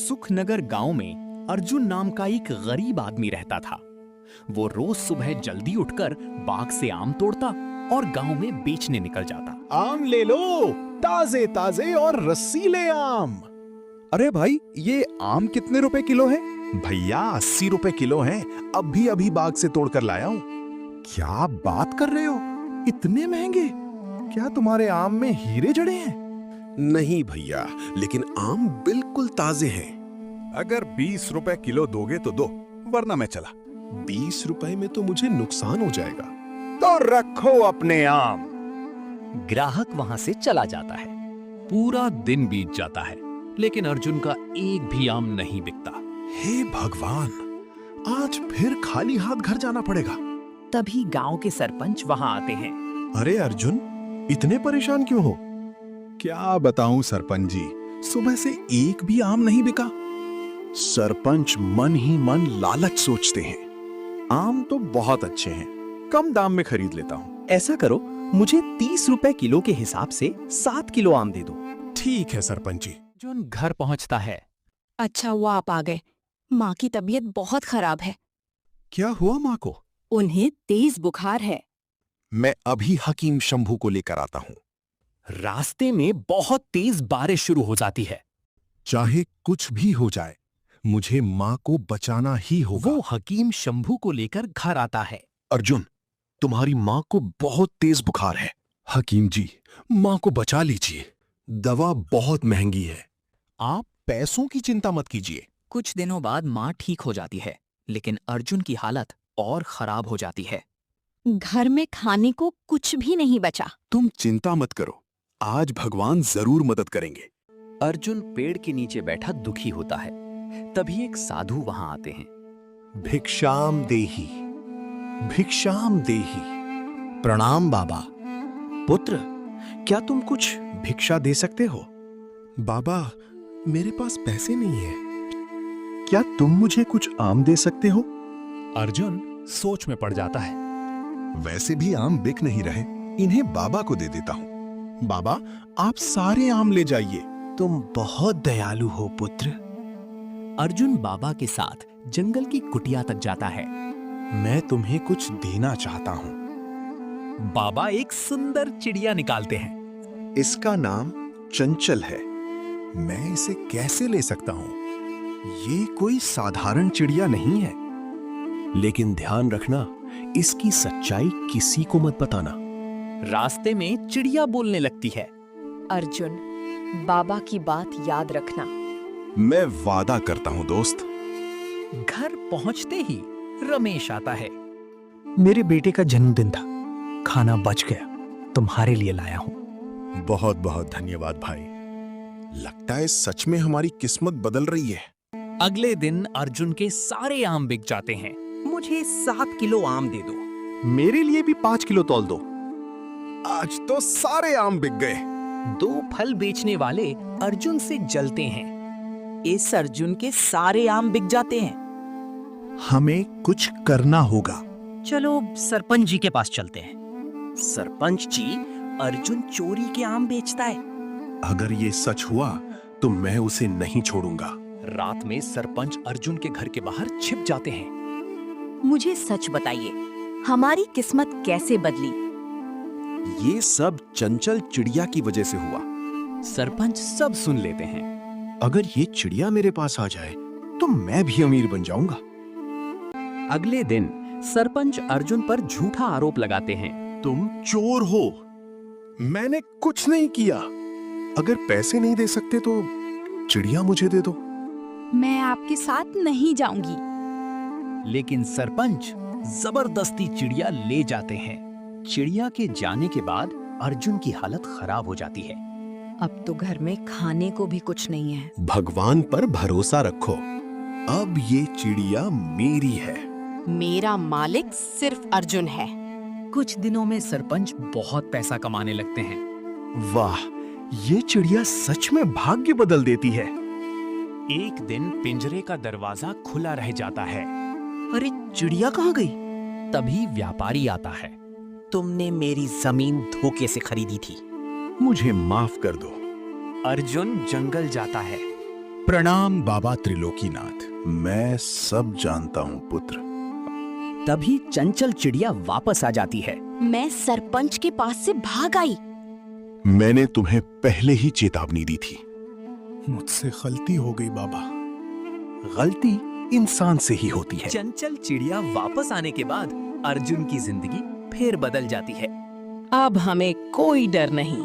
सुखनगर गांव में अर्जुन नाम का एक गरीब आदमी रहता था। वो रोज सुबह जल्दी उठकर बाग से आम तोड़ता और गांव में बेचने निकल जाता। आम ले लो, ताजे ताजे और रसीले आम। अरे भाई, ये आम कितने रुपए किलो है? भैया 80 रुपए किलो हैं। अभी अभी बाग से तोड़कर लाया हूँ। क्या बात कर रहे हो, इतने महंगे? क्या तुम्हारे आम में हीरे जड़े हैं? नहीं भैया, लेकिन आम बिल्कुल ताजे हैं। अगर 20 रुपए किलो दोगे तो दो, वरना मैं चला। 20 रुपए में तो मुझे नुकसान हो जाएगा। तो रखो अपने आम। ग्राहक वहां से चला जाता है। पूरा दिन बीत जाता है, लेकिन अर्जुन का एक भी आम नहीं बिकता। हे भगवान, आज फिर खाली हाथ घर जाना पड़ेगा। तभी गांव के सरपंच वहां आते हैं। अरे अर्जुन, इतने परेशान क्यों हो? क्या बताऊं सरपंच जी, सुबह से एक भी आम नहीं बिका। सरपंच मन ही मन लालच सोचते हैं। आम तो बहुत अच्छे हैं, कम दाम में खरीद लेता हूं। ऐसा करो, मुझे 30 रुपए किलो के हिसाब से 7 किलो आम दे दो। ठीक है सरपंच जी। अर्जुन घर पहुंचता है। अच्छा हुआ आप आ गए। माँ की तबीयत बहुत खराब है। क्या हुआ माँ को? उन्हें तेज बुखार है। मैं अभी हकीम शंभू को लेकर आता हूँ। रास्ते में बहुत तेज बारिश शुरू हो जाती है। चाहे कुछ भी हो जाए, मुझे माँ को बचाना ही होगा। वो हकीम शंभू को लेकर घर आता है। अर्जुन, तुम्हारी माँ को बहुत तेज बुखार है। हकीम जी, माँ को बचा लीजिए। दवा बहुत महंगी है। आप पैसों की चिंता मत कीजिए। कुछ दिनों बाद माँ ठीक हो जाती है, लेकिन अर्जुन की हालत और खराब हो जाती है। घर में खाने को कुछ भी नहीं बचा। तुम चिंता मत करो, आज भगवान जरूर मदद करेंगे। अर्जुन पेड़ के नीचे बैठा दुखी होता है। तभी एक साधु वहां आते हैं। भिक्षाम देही, भिक्षाम देही। प्रणाम बाबा। पुत्र, क्या तुम कुछ भिक्षा दे सकते हो? बाबा, मेरे पास पैसे नहीं है। क्या तुम मुझे कुछ आम दे सकते हो? अर्जुन सोच में पड़ जाता है। वैसे भी आम बिक नहीं रहे, इन्हें बाबा को दे देता हूँ। बाबा, आप सारे आम ले जाइए। तुम बहुत दयालु हो पुत्र। अर्जुन बाबा के साथ जंगल की कुटिया तक जाता है। मैं तुम्हें कुछ देना चाहता हूँ। बाबा एक सुंदर चिड़िया निकालते हैं। इसका नाम चंचल है। मैं इसे कैसे ले सकता हूँ? ये कोई साधारण चिड़िया नहीं है। लेकिन ध्यान रखना, इसकी सच्चाई किसी को मत बताना। रास्ते में चिड़िया बोलने लगती है। अर्जुन, बाबा की बात याद रखना। मैं वादा करता हूँ दोस्त। घर पहुंचते ही रमेश आता है। मेरे बेटे का जन्मदिन था, खाना बच गया, तुम्हारे लिए लाया हूं। बहुत बहुत धन्यवाद भाई। लगता है सच में हमारी किस्मत बदल रही है। अगले दिन अर्जुन के सारे आम बिक जाते हैं। मुझे 7 किलो आम दे दो। मेरे लिए भी 5 किलो तौल दो। आज तो सारे आम बिक गए। 2 फल बेचने वाले अर्जुन से जलते हैं। इस अर्जुन के सारे आम बिक जाते हैं। हमें कुछ करना होगा। चलो सरपंच जी के पास चलते हैं। सरपंच जी, अर्जुन चोरी के आम बेचता है। अगर ये सच हुआ तो मैं उसे नहीं छोड़ूंगा। रात में सरपंच अर्जुन के घर के बाहर छिप जाते हैं। मुझे सच बताइए, हमारी किस्मत कैसे बदली? ये सब चंचल चिड़िया की वजह से हुआ। सरपंच सब सुन लेते हैं। अगर ये चिड़िया मेरे पास आ जाए तो मैं भी अमीर बन जाऊंगा। अगले दिन सरपंच अर्जुन पर झूठा आरोप लगाते हैं। तुम चोर हो। मैंने कुछ नहीं किया। अगर पैसे नहीं दे सकते तो चिड़िया मुझे दे दो। मैं आपके साथ नहीं जाऊंगी। लेकिन सरपंच जबरदस्ती चिड़िया ले जाते हैं। चिड़िया के जाने के बाद अर्जुन की हालत खराब हो जाती है। अब तो घर में खाने को भी कुछ नहीं है। भगवान पर भरोसा रखो। अब ये चिड़िया मेरी है। मेरा मालिक सिर्फ अर्जुन है। कुछ दिनों में सरपंच बहुत पैसा कमाने लगते हैं। वाह, ये चिड़िया सच में भाग्य बदल देती है। एक दिन पिंजरे का दरवाजा खुला रह जाता है। अरे, चिड़िया कहाँ गई? तभी व्यापारी आता है। तुमने मेरी जमीन धोखे से खरीदी थी। मुझे माफ कर दो। अर्जुन जंगल जाता है। प्रणाम बाबा त्रिलोकीनाथ। मैं सब जानता हूँ पुत्र। तभी चंचल चिड़िया वापस आ जाती है। मैं सरपंच के पास से भाग आई। मैंने तुम्हें पहले ही चेतावनी दी थी। मुझसे गलती हो गई बाबा। गलती इंसान से ही होती है। चंचल चिड़िया वापस आने के बाद अर्जुन की जिंदगी फिर बदल जाती है। अब हमें कोई डर नहीं।